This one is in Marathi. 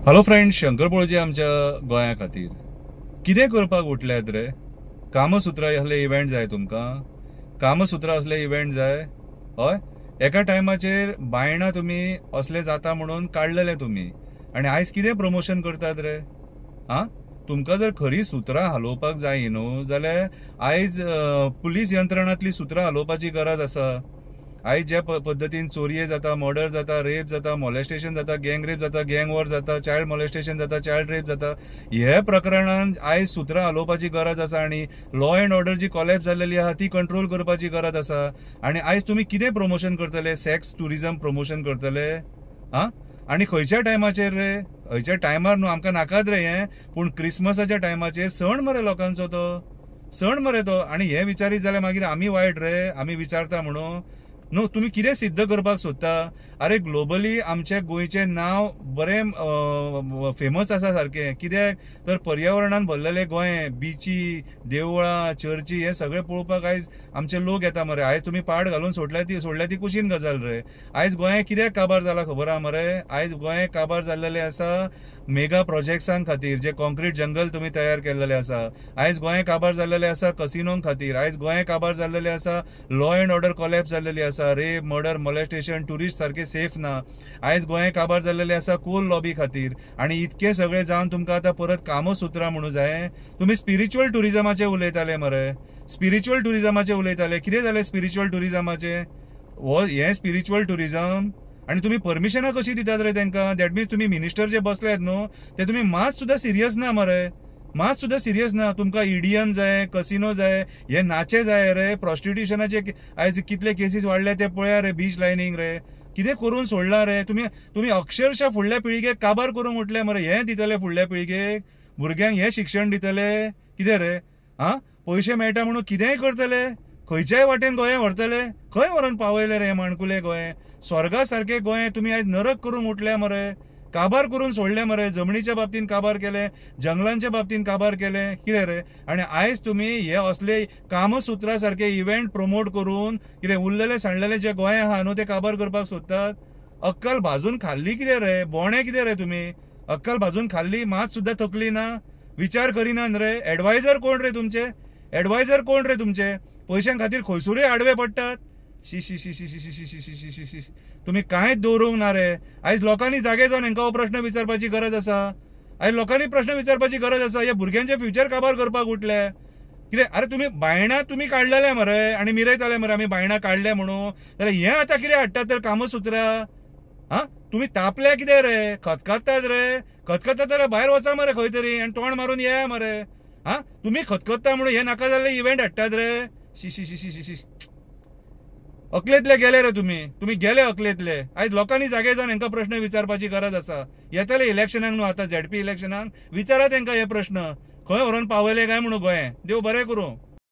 हॅलो फ्रेंड, शंकर पळोवची आमच्या गोंया खातीर कितें करपाक उठल्यात रे? कामसूत्र असले इव्हेंट जाय तुमकां? कामसूत्र असले इव्हेंट जाय? हय, एका टायमाचेर बायणां तुमी असले जाता म्हणून काडलेले तुमी, आनी आयज कितें प्रमोशन करतात रे? आं, तुमकां जर खरी सुत्रां हालोवपाक जाय न्हू जाल्यार आयज पुलीस यंत्रणांतली सुत्रां हालोवपाची गरज आसा. आयज ज्या पद्दतीन चोरये जाता, मर्डर जाता, रेप जाता, मॉलेस्टेशन जाता, गँग रेप जाता, गँग वॉर जाता, चायल्ड मॉलेस्टेशन जाता, चायल्ड रेप जाता, हे प्रकरणांत आयज सुत्रां हालोवपाची गरज आसा आनी लॉ अँड ऑर्डर जी कॉलेप्स जाल्लेली आहा ती कंट्रोल करपाची गरज आसा. आनी आयज तुमी कितें प्रमोशन करतले? सेक्स टुरिझम प्रमोशन करतले? आं, आनी खंयच्या टायमाचेर रे? खंयच्या टायमार न्हू, आमकां नाकात रे हें, पूण क्रिसमसाच्या टायमाचेर सण मरे लोकांचो तो, सण मरे तो. आनी हें विचारीत जाल्यार मागीर आमी वायट रे, आमी विचारता म्हणून न्हू. तुमी कितें सिद्ध करपाक सोदता? अरे ग्लोबली आमच्या गोंयचें नांव बरें फेमस आसा सारकें. कित्याक तर पर्यावरणान भरलेलें गोंय, बिची, देवळां, चर्ची हे सगळें पळोवपाक आयज आमचे लोक येता मरे. आयज तुमी पाड घालून सोडल्या ती कुशीन गजाल रे. आयज गोंय कित्याक काबार जाला खबर आहा मरे? आयज गोंय काबार जाल्लेलें आसा मेगा प्रोजेक्ट्सां खातीर, जे कॉन्क्रीट जंगल तुमी तयार केल्लेले आसा. आयज गोंय काबार जाल्लेलें आसा कसिनों खातीर. आयज गोंय काबार जाल्लेलें आसा लॉ अँड ऑर्डर कॉलेप्स जाल्लेली आसा. रेप, मर्डर, मॉलेस्टेशन, टुरिस्ट सारखे सेफ ना. आयज गोंय काबार जाल्लेलें आसा कोल लॉबी खातीर. आनी इतके सगळे जावन तुमकां आतां परत कामसूत्रां म्हणून जाय? तुमी स्पिरिच्युअल टुरिझमाचे उलयताले मरे, स्पिरिच्युअल टुरिझमाचे उलयताले. कितें जालें स्पिरिच्युअल टुरिझमाचे? हें स्पिरिच्युअल टुरिझम? आनी तुमी परमिशनां कशी दितात रे तांकां? दॅट मीन्स तुमी मिनिस्टर जे बसल्यात न्हू ते तुमी मात सुद्दां सिरियस ना मरे, मात सुद्दां सिरियस ना. तुमकां ईडीएम जाय, कसिनो जाय, हे नाचे जाय रे. प्रॉस्टिट्युशनाचे आयज कितले केसीस वाडले ते पळया रे. बीच लायनींग रे, कितें करून सोडला रे तुमी अक्षरशः फुडल्या पिळगेक काबार करूंक उठले मरे. हें दितले फुडल्या पिळगेक? भुरग्यांक हें शिक्षण दितले? कितें रे? आं, पयशे मेळटा म्हणून कितेंय करतले? खंयच्याय वाटेन गोंय व्हरतले? खंय व्हरून पावयले रे माणकुले गोंय? स्वर्गा सारखे गोंय तुमी आयज नरक करूंक उठल्या मरे. काबार करून सोडले मरे. जमनीच्या बाबतीन काबार केले, जंगलांच्या बाबतीन काबार केले. कितें रे? आनी आयज तुमी हे असले कामसूत्रा सारखे इव्हेंट प्रमोट करून कितें उरलेले सांडलेले जे गोंय आहा न्हू ते काबार करपाक सोदतात? अक्कल भाजून खाल्ली कितें रे? बोणे कितें रे तुमी? अक्कल भाजून खाल्ली, मात सुद्दां तकली ना? विचार करिनात रे? एडवायझर कोण रे तुमचे? एडवायझर कोण रे तुमचे? पयशां खातीर खंयसरूय आडवे पडटात. शी शी शी शी शी शी शी शी शी शी शी. तुम्ही कांयच दवरूंक ना रे. आयज लोकांनी जागे जावन हांकां हो प्रश्न विचारपाची गरज आसा. आयज लोकांनी प्रश्न विचारपाची गरज आसा. ह्या भुरग्यांचे फ्युचर काबार करपाक उठले. कितें? अरे तुमी बायणां तुमी काडलेले मरे आनी मिरयताले मरे आमी बायणां काडले म्हणून. जाल्यार हें आतां कितें हाडटात तर कामसूत्रा? हां, तुमी तापल्या कितें रे? खतखतात रे? खतखतात जाल्यार भायर वचा मरे खंय तरी आनी तोंड मारून येया मरे. हां, तुमी खतखत्ता म्हणून हे नाका जाल्ले इव्हेंट हाडटात रे? शी शी शी शी शी. अकलेतले गेले रे तुम्ही गेले अकलेतले. आयज लोकांनी जागे जावन हांकां प्रश्न विचारपाची गरज आसा. येतले इलेक्शनाक न्हू आतां झेडपी इलेक्शनाक, विचारा तांकां हे प्रश्न. खंय व्हरून पावयले काय म्हणून गोंय. देव बरें करूं.